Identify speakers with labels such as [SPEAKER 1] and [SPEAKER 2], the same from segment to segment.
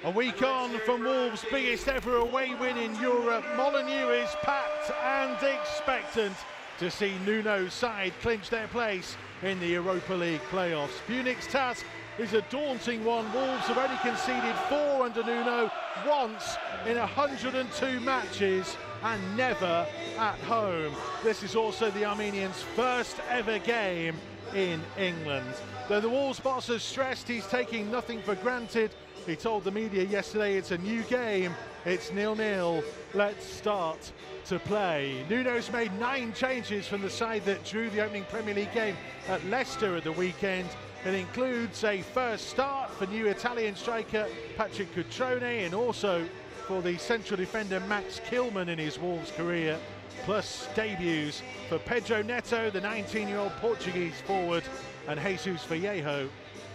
[SPEAKER 1] A week on from Wolves' biggest ever away win in Europe, Molineux is packed and expectant to see Nuno's side clinch their place in the Europa League playoffs. Pyunik's task is a daunting one. Wolves have only conceded 4 under Nuno once in 102 matches and never at home. This is also the Armenians' first ever game in England. Though the Wolves boss has stressed he's taking nothing for granted, he told the media yesterday it's a new game, it's 0-0, let's start to play. Nuno's made 9 changes from the side that drew the opening Premier League game at Leicester at the weekend. It includes a first start for new Italian striker Patrick Cutrone and also for the central defender Max Kilman in his Wolves career, plus debuts for Pedro Neto, the 19-year-old Portuguese forward, and Jesus Vallejo,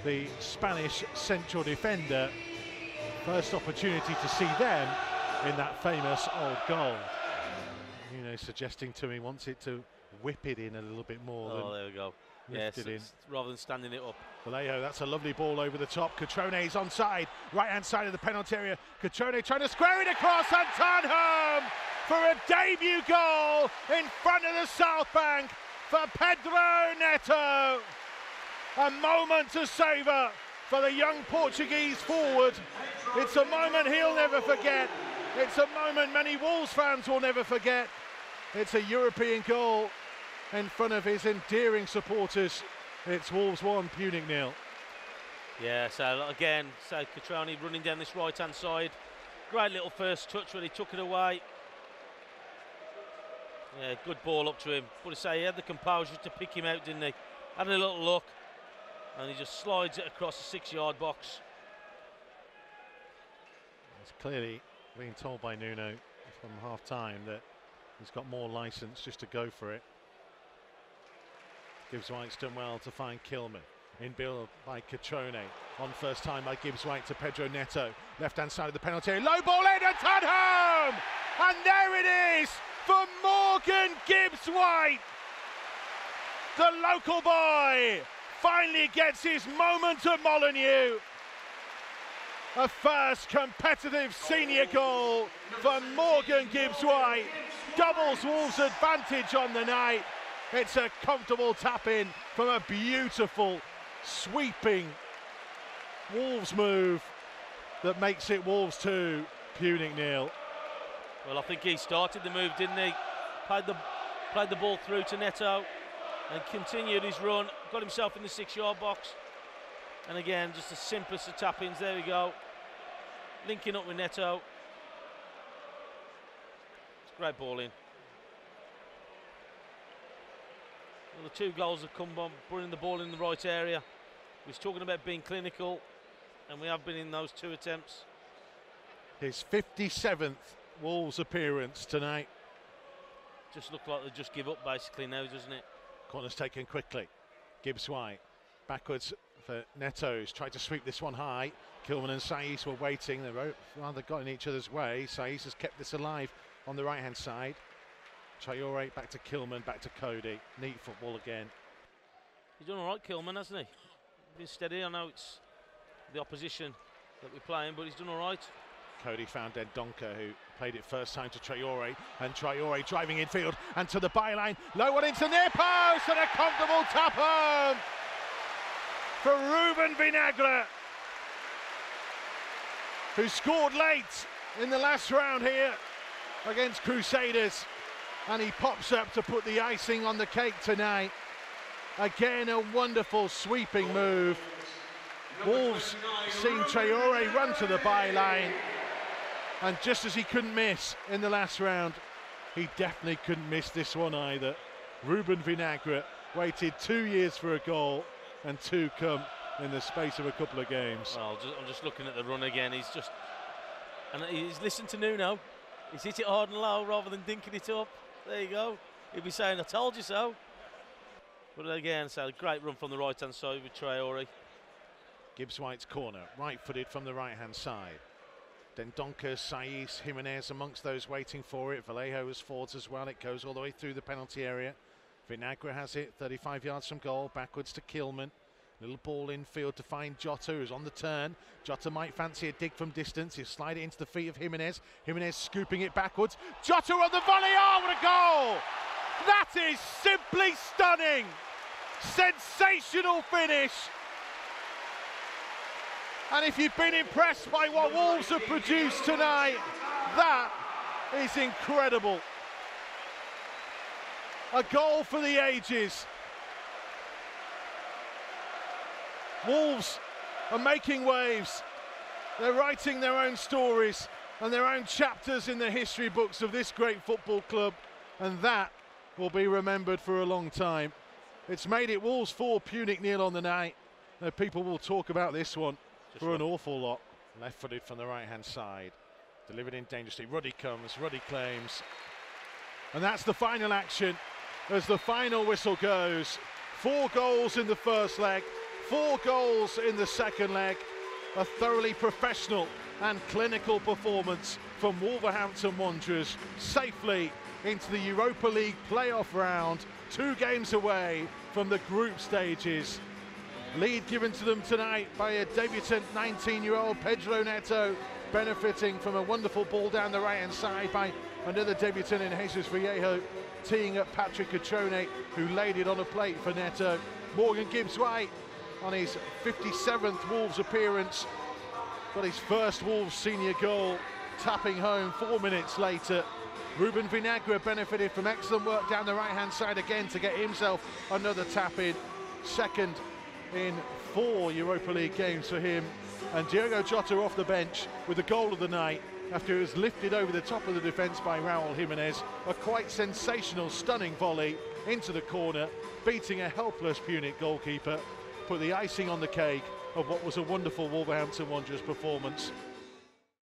[SPEAKER 1] the Spanish central defender. First opportunity to see them in that famous old goal. You know, suggesting to me he wants it to whip it in a little bit more.
[SPEAKER 2] Oh, there we go. Yes, rather than standing it up.
[SPEAKER 1] Vallejo, that's a lovely ball over the top. Cutrone's onside, right-hand side of the penalty area. Cutrone trying to square it across and turn home for a debut goal in front of the South Bank for Pedro Neto. A moment to savour for the young Portuguese forward. It's a moment he'll never forget. It's a moment many Wolves fans will never forget. It's a European goal in front of his endearing supporters. It's Wolves 1, Pyunik 0.
[SPEAKER 2] Yeah, so again, Cutrone running down this right-hand side. Great little first touch when he took it away. Yeah, good ball up to him. But I say, he had the composure to pick him out, didn't he? Had a little look, and he just slides it across the 6-yard box.
[SPEAKER 1] It's clearly being told by Nuno from half-time that he's got more licence just to go for it. Gibbs-White's done well to find Kilman. In build by Cutrone. On first time by Gibbs-White to Pedro Neto. Left-hand side of the penalty area. Low ball in and turn home! And there it is for Morgan Gibbs-White. The local boy finally gets his moment at Molineux. A first competitive senior goal for Morgan Gibbs-White. Doubles Wolves' advantage on the night. It's a comfortable tap-in from a beautiful, sweeping Wolves move that makes it Wolves 2, Pyunik 0.
[SPEAKER 2] Well, I think he started the move, didn't he? Played the ball through to Neto and continued his run, got himself in the 6-yard box. And again, just the simplest of tap-ins, there we go. Linking up with Neto. It's a great ball in. Well, the 2 goals have come on, putting the ball in the right area. We're talking about being clinical, and we have been in those 2 attempts.
[SPEAKER 1] His 57th Wolves appearance tonight.
[SPEAKER 2] Just looked like they just give up basically now, doesn't it?
[SPEAKER 1] Corner's taken quickly. Gibbs-White backwards for Neto, who's tried to sweep this one high. Kilman and Saiss were waiting. They rather got in each other's way. Saiss has kept this alive on the right-hand side. Traore back to Kilman, back to Cody. Neat football again.
[SPEAKER 2] He's done all right, Kilman, hasn't he? He's been steady. I know it's the opposition that we're playing, but he's done all right.
[SPEAKER 1] Cody found Dendoncker, who played it first time to Traore, and Traore driving infield and to the byline. Low one into near post and a comfortable tap home for Ruben Vinagre, who scored late in the last round here against Crusaders. And he pops up to put the icing on the cake tonight. Again, a wonderful sweeping move. Wolves seeing Traore run to the byline. And just as he couldn't miss in the last round, he definitely couldn't miss this one either. Ruben Vinagre waited 2 years for a goal, and 2 come in the space of a couple of games.
[SPEAKER 2] Well, I'm just looking at the run again. He's listened to Nuno. He's hit it hard and low rather than dinking it up. There you go. He'll be saying, I told you so. But again, so a great run from the right-hand side with Traore.
[SPEAKER 1] Gibbs-White's corner, right-footed from the right-hand side. Dendoncker, Saiss, Jimenez amongst those waiting for it. Vallejo was forwards as well. It goes all the way through the penalty area. Vinagre has it, 35 yards from goal, backwards to Kilman. Little ball infield to find Jota, who's on the turn. Jota might fancy a dig from distance. He'll slide it into the feet of Jimenez. Jimenez scooping it backwards. Jota on the volley. Oh, what a goal! That is simply stunning. Sensational finish. And if you've been impressed by what Wolves have produced tonight, that is incredible. A goal for the ages. Wolves are making waves. They're writing their own stories and their own chapters in the history books of this great football club, and that will be remembered for a long time. It's made it Wolves 4, Pyunik 0 on the night. People will talk about this one for an awful lot. Left-footed from the right-hand side. Delivered in dangerously. Ruddy comes, Ruddy claims. And that's the final action as the final whistle goes. 4 goals in the first leg, 4 goals in the second leg. A thoroughly professional and clinical performance from Wolverhampton Wanderers, safely into the Europa League playoff round, 2 games away from the group stages. Lead given to them tonight by a debutant 19-year-old Pedro Neto, benefiting from a wonderful ball down the right-hand side by another debutant in Jesus Vallejo, teeing up Patrick Catrone, who laid it on a plate for Neto. Morgan Gibbs-White on his 57th Wolves appearance, got his first Wolves senior goal, tapping home 4 minutes later. Ruben Vinagre benefited from excellent work down the right-hand side again to get himself another tap in. Second in 4 Europa League games for him. And Diogo Jota off the bench with the goal of the night after it was lifted over the top of the defence by Raul Jimenez. A quite sensational, stunning volley into the corner, beating a helpless Pyunik goalkeeper. Put the icing on the cake of what was a wonderful Wolverhampton Wanderers performance.